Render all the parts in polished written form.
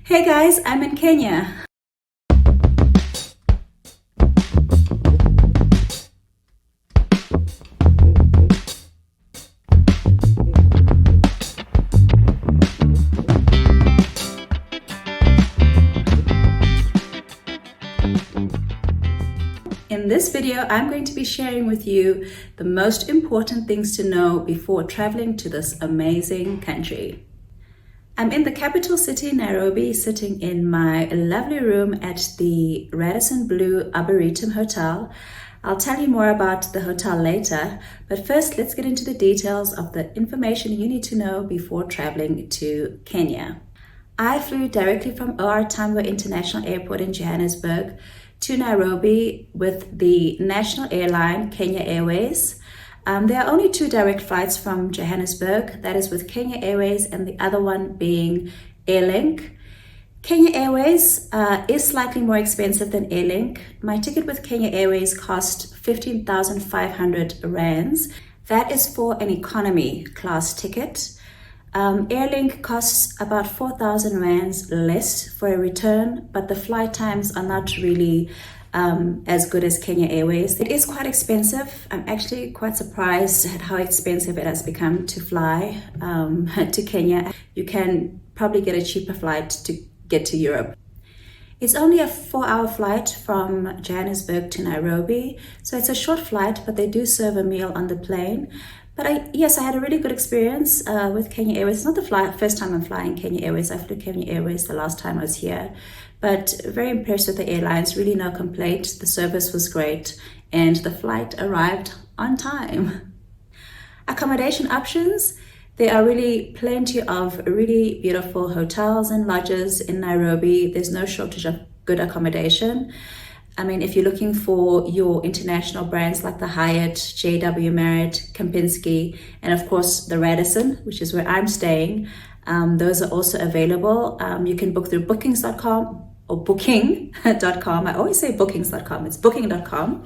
Hey guys, I'm in Kenya. In this video, I'm going to be sharing with you the most important things to know before traveling to this amazing country. I'm in the capital city, Nairobi, sitting in my lovely room at the Radisson Blu Arboretum Hotel. I'll tell you more about the hotel later, but first let's get into the details of the information you need to know before traveling to Kenya. I flew directly from OR Tambo International Airport in Johannesburg to Nairobi with the national airline Kenya Airways. There are only two direct flights from Johannesburg, that is with Kenya Airways and the other one being Airlink. Kenya Airways is slightly more expensive than Airlink. My ticket with Kenya Airways cost 15,500 rands. That is for an economy class ticket. Airlink costs about 4,000 rands less for a return, but the flight times are not really as good as Kenya Airways. It is quite expensive. I'm actually quite surprised at how expensive it has become to fly to Kenya. You can probably get a cheaper flight to get to Europe. It's only a 4-hour flight from Johannesburg to Nairobi, so it's a short flight, but they do serve a meal on the plane. But I had a really good experience with Kenya Airways. It's not the first time I'm flying Kenya Airways. I flew Kenya Airways the last time I was here. But very impressed with the airlines, really no complaint. The service was great and the flight arrived on time. Accommodation options. There are really plenty of really beautiful hotels and lodges in Nairobi. There's no shortage of good accommodation. I mean, if you're looking for your international brands like the Hyatt, JW Marriott, Kempinski, and of course the Radisson, which is where I'm staying, those are also available. You can book through bookings.com or booking.com. I always say bookings.com, it's booking.com.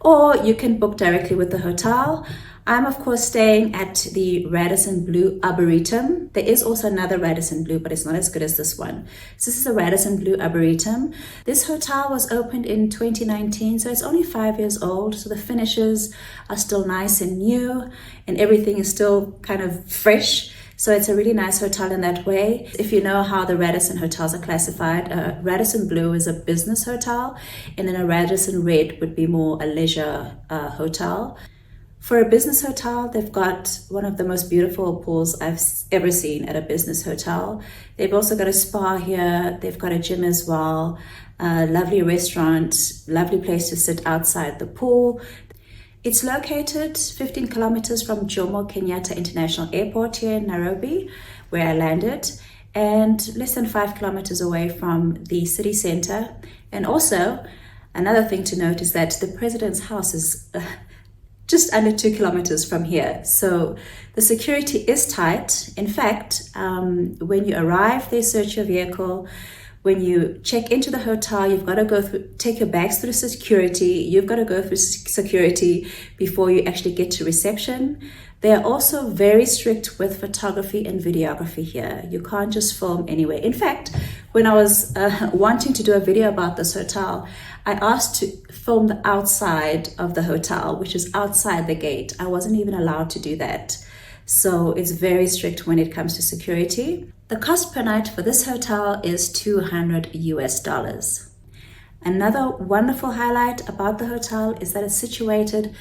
Or you can book directly with the hotel. I'm of course staying at the Radisson Blu Arboretum. There is also another Radisson Blu, but it's not as good as this one. So this is a Radisson Blu Arboretum. This hotel was opened in 2019, so it's only 5 years old. So the finishes are still nice and new and everything is still kind of fresh. So it's a really nice hotel in that way. If you know how the Radisson hotels are classified, Radisson Blu is a business hotel, and then a Radisson Red would be more a leisure hotel. For a business hotel, they've got one of the most beautiful pools I've ever seen at a business hotel. They've also got a spa here. They've got a gym as well, a lovely restaurant, lovely place to sit outside the pool. It's located 15 kilometers from Jomo Kenyatta International Airport here in Nairobi, where I landed, and less than 5 kilometers away from the city center. And also, another thing to note is that the president's house is just under 2 kilometers from here. So the security is tight. In fact, when you arrive, they search your vehicle. When you check into the hotel, you've got to take your bags through security. You've got to go through security before you actually get to reception. They are also very strict with photography and videography here. You can't just film anywhere. In fact, when I was wanting to do a video about this hotel, I asked to film the outside of the hotel, which is outside the gate. I wasn't even allowed to do that. So it's very strict when it comes to security. The cost per night for this hotel is $200 US. Another wonderful highlight about the hotel is that it's situated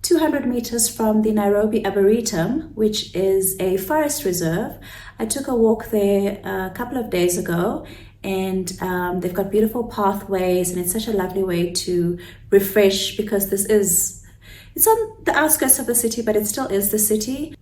200 meters from the Nairobi Arboretum, which is a forest reserve. I took a walk there a couple of days ago, and they've got beautiful pathways, and it's such a lovely way to refresh because it's on the outskirts of the city, but it still is the city.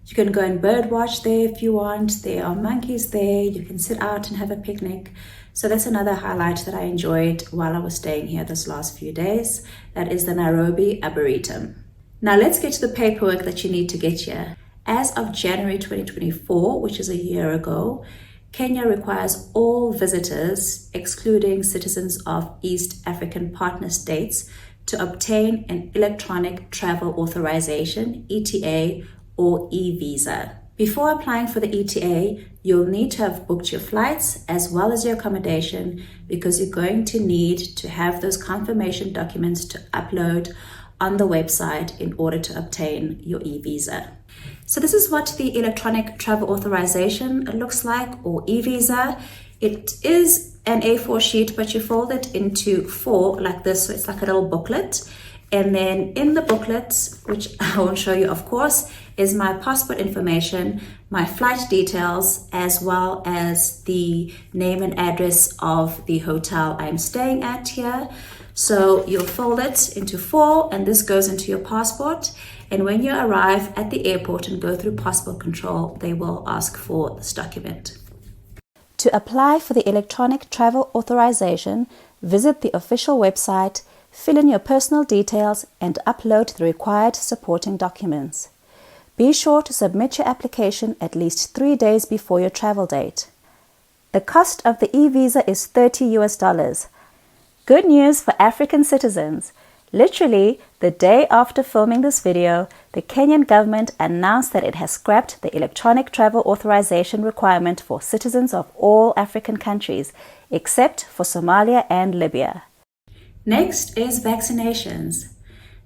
You can go and bird watch there if you want. There are monkeys there. You can sit out and have a picnic. So that's another highlight that I enjoyed while I was staying here this last few days. That is the Nairobi Arboretum. Now let's get to the paperwork that you need to get here. As of January 2024, which is a year ago, Kenya requires all visitors, excluding citizens of East African partner states, to obtain an electronic travel authorization, ETA, or e-visa. Before applying for the ETA, you'll need to have booked your flights as well as your accommodation, because you're going to need to have those confirmation documents to upload on the website in order to obtain your e-visa. So this is what the electronic travel authorization looks like, or e-visa. It is an A4 sheet, but you fold it into 4 like this, so it's like a little booklet. And then in the booklet, which I won't show you of course, is my passport information, my flight details, as well as the name and address of the hotel I'm staying at here. So you'll fold it into 4, and this goes into your passport. And when you arrive at the airport and go through passport control, they will ask for this document. To apply for the electronic travel authorization, visit the official website, fill in your personal details, and upload the required supporting documents. Be sure to submit your application at least 3 days before your travel date. The cost of the e-visa is $30. Good news for African citizens. Literally, the day after filming this video, the Kenyan government announced that it has scrapped the electronic travel authorization requirement for citizens of all African countries, except for Somalia and Libya. Next is vaccinations.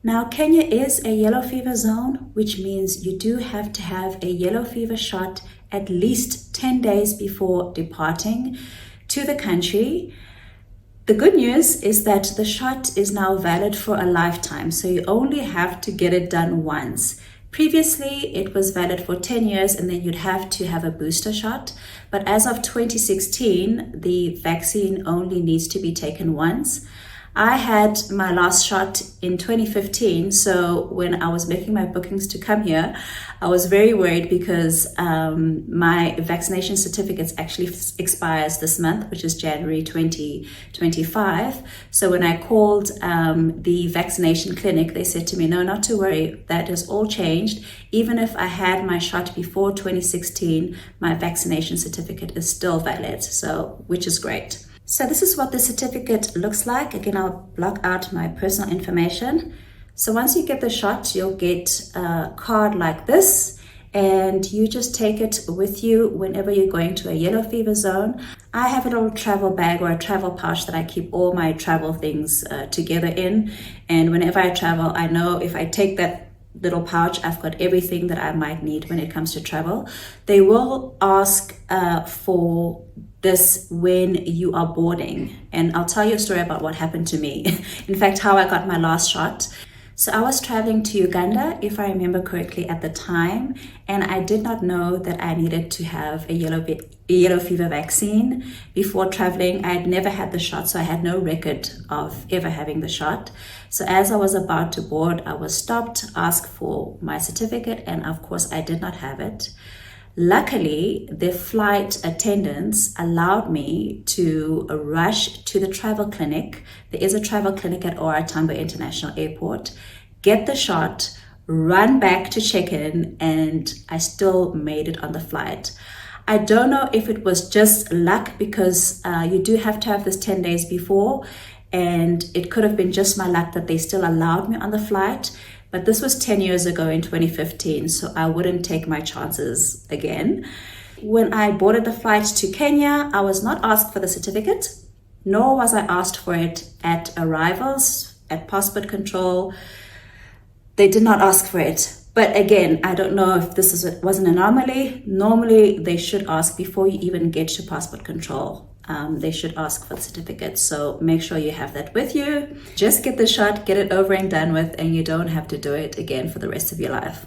Now, Kenya is a yellow fever zone, which means you do have to have a yellow fever shot at least 10 days before departing to the country. The good news is that the shot is now valid for a lifetime, so you only have to get it done once. Previously, it was valid for 10 years and then you'd have to have a booster shot. But as of 2016, the vaccine only needs to be taken once. I had my last shot in 2015, so when I was making my bookings to come here, I was very worried because my vaccination certificate actually expires this month, which is January 2025. So when I called the vaccination clinic, they said to me, no, not to worry, that has all changed. Even if I had my shot before 2016, my vaccination certificate is still valid, so which is great. So this is what the certificate looks like. Again, I'll block out my personal information. So once you get the shot, you'll get a card like this, and you just take it with you whenever you're going to a yellow fever zone. I have a little travel bag or a travel pouch that I keep all my travel things together in. And whenever I travel, I know if I take that little pouch, I've got everything that I might need when it comes to travel. They will ask for this when you are boarding, and I'll tell you a story about what happened to me. In fact, how I got my last shot. So I was traveling to Uganda, if I remember correctly at the time, and I did not know that I needed to have a yellow fever vaccine before traveling. I had never had the shot, so I had no record of ever having the shot. So as I was about to board, I was stopped, asked for my certificate, and of course I did not have it. Luckily, the flight attendants allowed me to rush to the travel clinic. There is a travel clinic at OR Tambo International Airport, get the shot, run back to check-in, and I still made it on the flight. I don't know if it was just luck, because you do have to have this 10 days before, and it could have been just my luck that they still allowed me on the flight. But this was 10 years ago in 2015, so I wouldn't take my chances again. When I boarded the flight to Kenya, I was not asked for the certificate, nor was I asked for it at arrivals, at passport control. They did not ask for it. But again, I don't know if this was an anomaly. Normally, they should ask before you even get to passport control. They should ask for the certificate, so make sure you have that with you. Just get the shot, get it over and done with, and you don't have to do it again for the rest of your life.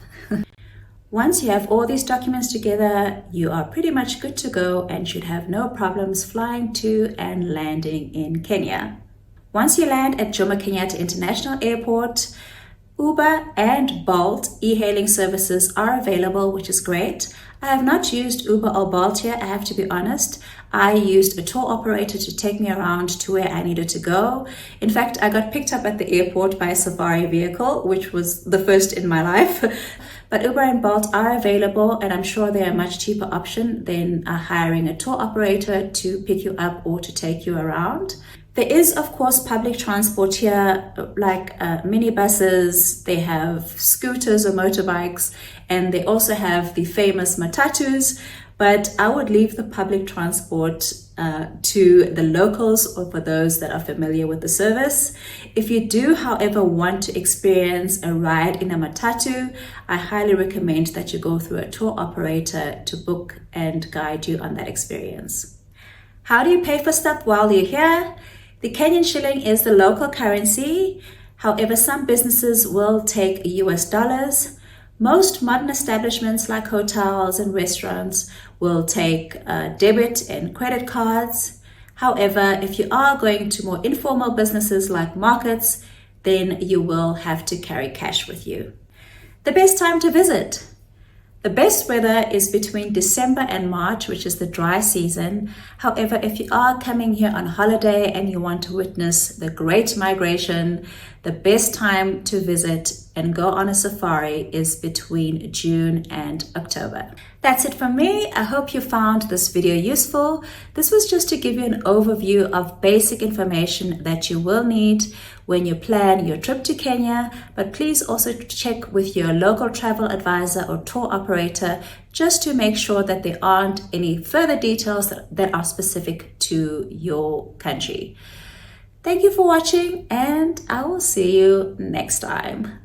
Once you have all these documents together, you are pretty much good to go and should have no problems flying to and landing in Kenya. Once you land at Jomo Kenyatta International Airport, Uber and Bolt e-hailing services are available, which is great. I have not used Uber or Bolt yet, I have to be honest. I used a tour operator to take me around to where I needed to go. In fact, I got picked up at the airport by a safari vehicle, which was the first in my life. But Uber and Bolt are available, and I'm sure they're a much cheaper option than hiring a tour operator to pick you up or to take you around. There is, of course, public transport here, like minibuses, they have scooters or motorbikes, and they also have the famous matatus, but I would leave the public transport to the locals or for those that are familiar with the service. If you do, however, want to experience a ride in a matatu, I highly recommend that you go through a tour operator to book and guide you on that experience. How do you pay for stuff while you're here? The Kenyan shilling is the local currency. However, some businesses will take US dollars. Most modern establishments like hotels and restaurants will take debit and credit cards. However, if you are going to more informal businesses like markets, then you will have to carry cash with you. The best time to visit. The best weather is between December and March, which is the dry season. However, if you are coming here on holiday and you want to witness the Great Migration, the best time to visit and go on a safari is between June and October. That's it from me. I hope you found this video useful. This was just to give you an overview of basic information that you will need when you plan your trip to Kenya, but please also check with your local travel advisor or tour operator just to make sure that there aren't any further details that are specific to your country. Thank you for watching, and I will see you next time.